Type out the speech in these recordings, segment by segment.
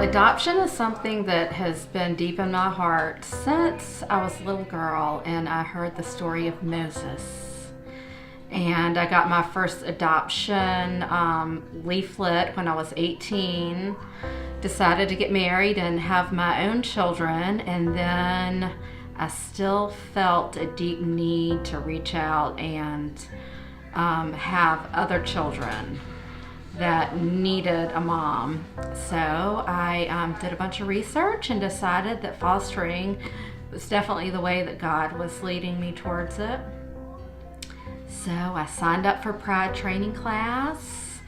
Adoption is something that has been deep in my heart since I was a little girl and I heard the story of Moses. And I got my first adoption leaflet when I was 18, decided to get married and have my own children, and then I still felt a deep need to reach out and have other children that needed a mom. So I did a bunch of research and decided that fostering was definitely the way that God was leading me towards it. So I signed up for Pride training class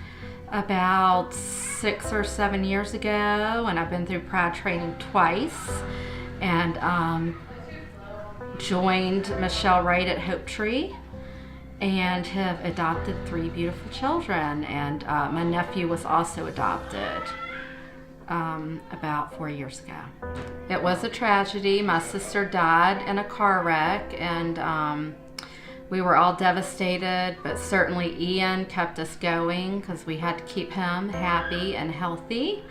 about 6 or 7 years ago, and I've been through Pride training twice, and joined Michelle Wright at Hope Tree, and have adopted 3 beautiful children. And my nephew was also adopted about 4 years ago. It was a tragedy. My sister died in a car wreck, and we were all devastated, but certainly Ian kept us going because we had to keep him happy and healthy.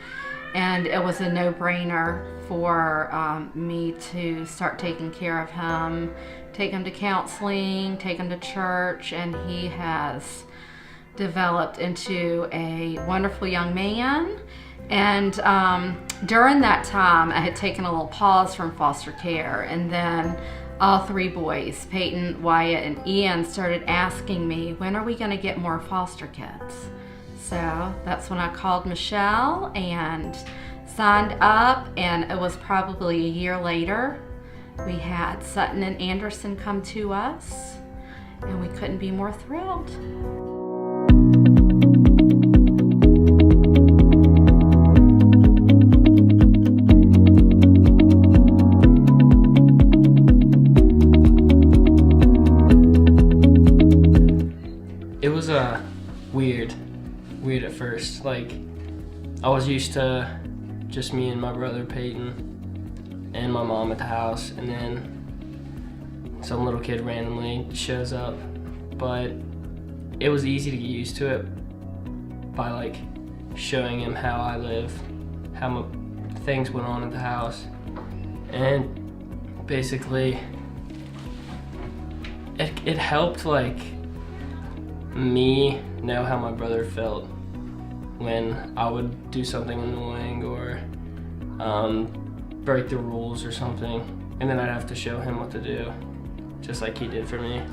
And it was a no-brainer for me to start taking care of him, take him to counseling, take him to church, and he has developed into a wonderful young man. And during that time, I had taken a little pause from foster care, and then all 3 boys, Peyton, Wyatt, and Ian, started asking me, when are we going to get more foster kids? So that's when I called Michelle and signed up, and it was probably a year later. We had Sutton and Anderson come to us, and we couldn't be more thrilled. It was weird at first. Like, I was used to just me and my brother Peyton and my mom at the house, and then some little kid randomly shows up. But it was easy to get used to it by like showing him how I live, how things went on at the house, and basically it helped like me know how my brother felt when I would do something annoying or break the rules or something, and then I'd have to show him what to do, just like he did for me.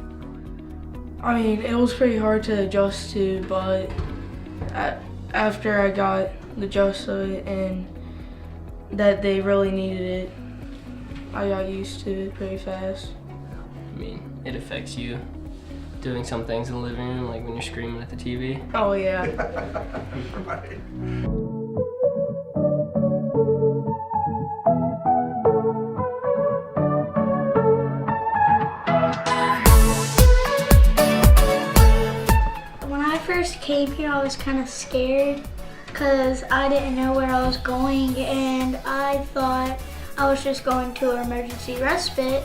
I mean, it was pretty hard to adjust to, but after I got adjusted to it and that they really needed it, I got used to it pretty fast. I mean, it affects you doing some things in the living room, like when you're screaming at the TV. Oh yeah. Right. When I first came here, I was kind of scared because I didn't know where I was going, and I thought I was just going to an emergency respite.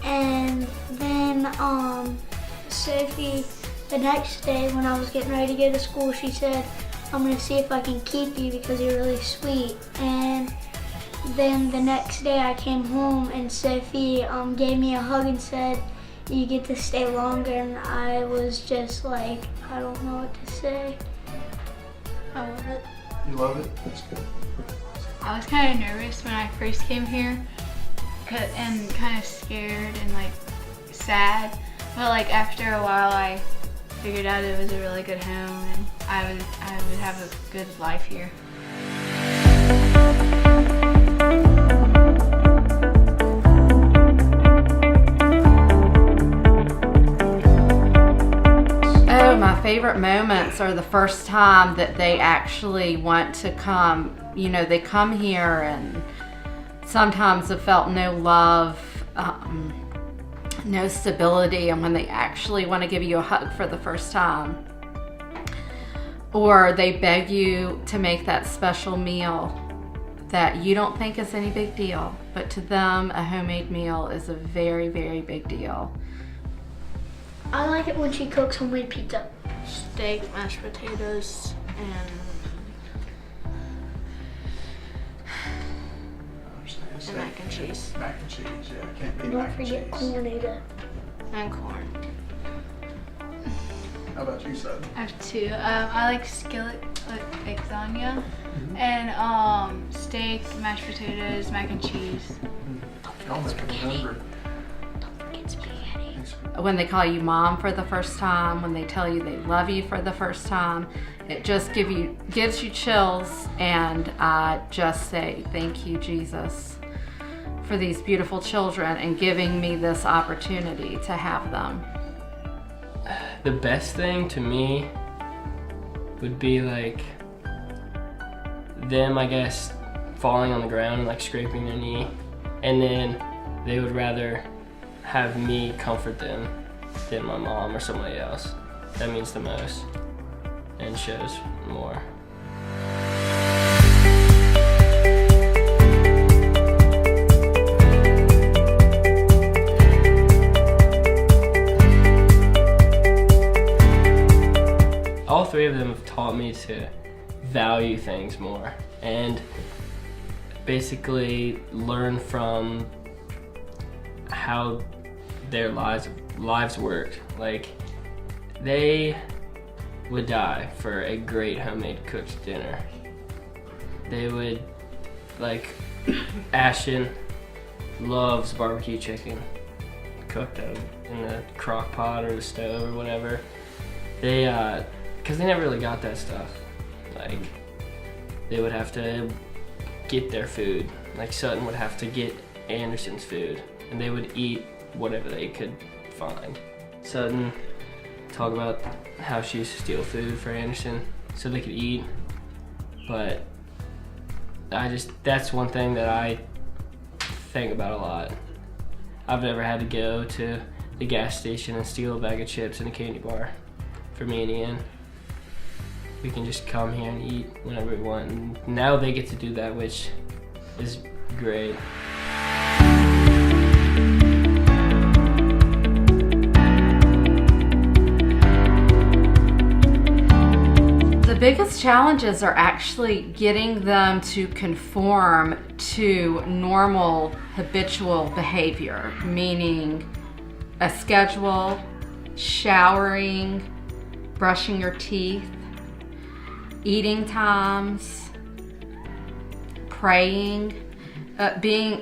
And then Sophie, the next day when I was getting ready to go to school, she said, I'm gonna see if I can keep you because you're really sweet. And then the next day I came home and Sophie gave me a hug and said, you get to stay longer, and I was just like, I don't know what to say. I love it. You love it? That's good. I was kind of nervous when I first came here and kind of scared and like sad, but like after a while I figured out it was a really good home and I would have a good life here. Oh, my favorite moments are the first time that they actually want to come. You know, they come here and sometimes have felt no love, no stability, and when they actually want to give you a hug for the first time, or they beg you to make that special meal that you don't think is any big deal, but to them a homemade meal is a very, very big deal. I like it when she cooks homemade pizza. Steak, mashed potatoes, and steak. mac and cheese. Mac and cheese, yeah. Can't be Don't mac and forget cheese. corn either. And corn. How about you, Sutton? I have two. I like skillet lasagna and steak, mashed potatoes, mac and cheese. Y'all make me hungry. Get spaghetti. When they call you mom for the first time, when they tell you they love you for the first time, it just gives you chills, and I just say thank you, Jesus, for these beautiful children and giving me this opportunity to have them. The best thing to me would be like them, I guess, falling on the ground and like scraping their knee, and then they would rather have me comfort them than my mom or somebody else. That means the most and shows more. All three of them have taught me to value things more and basically learn from how their lives worked. Like, they would die for a great homemade cooked dinner. They would, like, Ashton loves barbecue chicken cooked out in the crock pot or the stove or whatever. They because they never really got that stuff. Like, they would have to get their food. Like, Sutton would have to get Anderson's food, and they would eat whatever they could find. Sutton talk about how she used to steal food for Anderson so they could eat, but that's one thing that I think about a lot. I've never had to go to the gas station and steal a bag of chips and a candy bar for me and Ian. We can just come here and eat whenever we want, and now they get to do that, which is great. The biggest challenges are actually getting them to conform to normal habitual behavior, meaning a schedule, showering, brushing your teeth, eating times, praying, being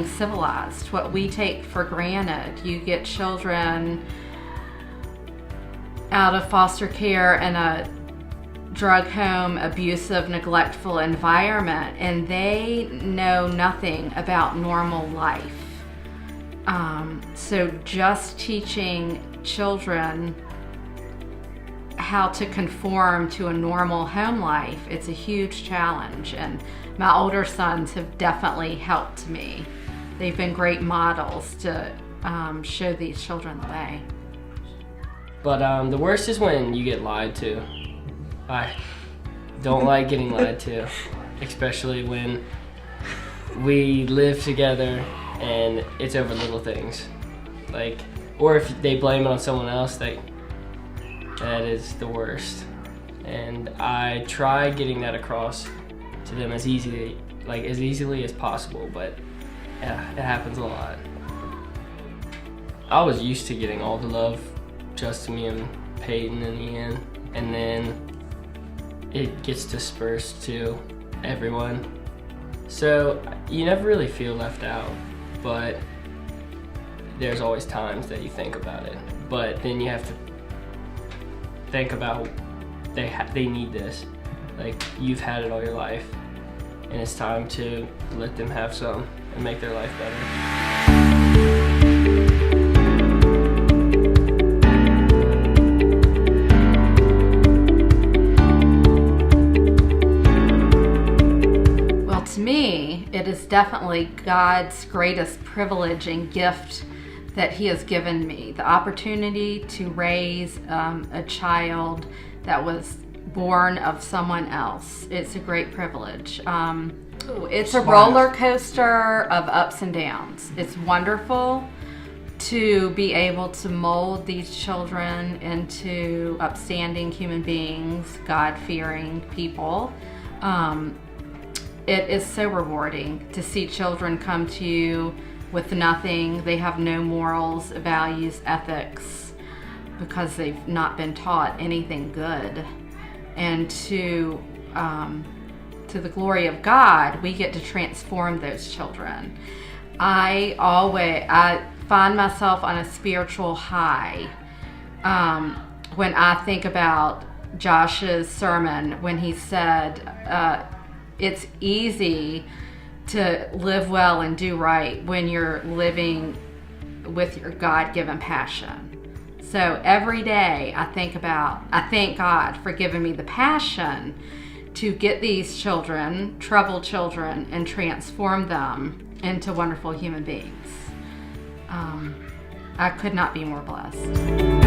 civilized, what we take for granted. You get children out of foster care in a drug home, abusive, neglectful environment, and they know nothing about normal life. So just teaching children how to conform to a normal home life, it's a huge challenge, and my older sons have definitely helped me. They've been great models to show these children the way. But the worst is when you get lied to. I don't like getting lied to, especially when we live together and it's over little things. Like, or if they blame it on someone else, that is the worst. And I try getting that across to them as easily as possible, but yeah, it happens a lot. I was used to getting all the love just to me and Peyton and Ian, and then it gets dispersed to everyone. So you never really feel left out, but there's always times that you think about it. But then you have to think about they need this. Like, you've had it all your life, and it's time to let them have some and make their life better. To me, it is definitely God's greatest privilege and gift that He has given me. The opportunity to raise a child that was born of someone else. It's a great privilege. It's a roller coaster of ups and downs. It's wonderful to be able to mold these children into upstanding human beings, God-fearing people. it is so rewarding to see children come to you with nothing. They have no morals, values, ethics, because they've not been taught anything good. And to the glory of God, we get to transform those children. I find myself on a spiritual high when I think about Josh's sermon when he said, it's easy to live well and do right when you're living with your God-given passion. So every day I thank God for giving me the passion to get these children, troubled children, and transform them into wonderful human beings. I could not be more blessed.